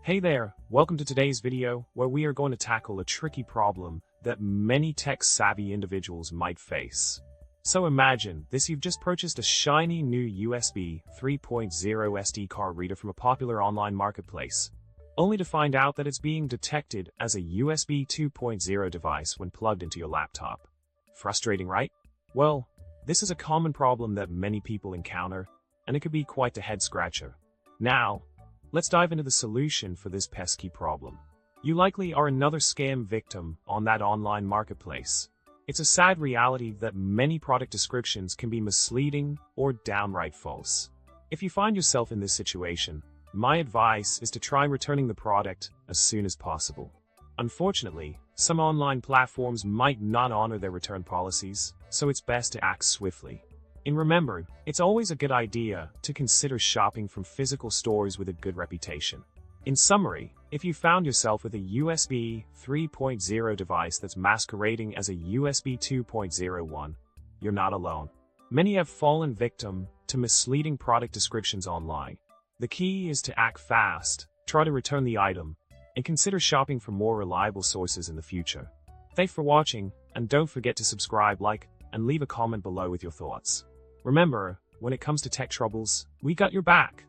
Hey there, welcome to today's video where we are going to tackle a tricky problem that many tech-savvy individuals might face. So imagine this: you've just purchased a shiny new USB 3.0 SD card reader from a popular online marketplace, only to find out that it's being detected as a USB 2.0 device when plugged into your laptop. Frustrating, right? Well, this is a common problem that many people encounter, and it could be quite the head-scratcher. Now, let's dive into the solution for this pesky problem. You likely are another scam victim on that online marketplace. It's a sad reality that many product descriptions can be misleading or downright false. If you find yourself in this situation, my advice is to try returning the product as soon as possible. Unfortunately, some online platforms might not honor their return policies, so it's best to act swiftly. And remember, it's always a good idea to consider shopping from physical stores with a good reputation. In summary, if you found yourself with a USB 3.0 device that's masquerading as a USB 2.0 one, you're not alone. Many have fallen victim to misleading product descriptions online. The key is to act fast, try to return the item, and consider shopping from more reliable sources in the future. Thanks for watching, and don't forget to subscribe, like, and leave a comment below with your thoughts. Remember, when it comes to tech troubles, we got your back.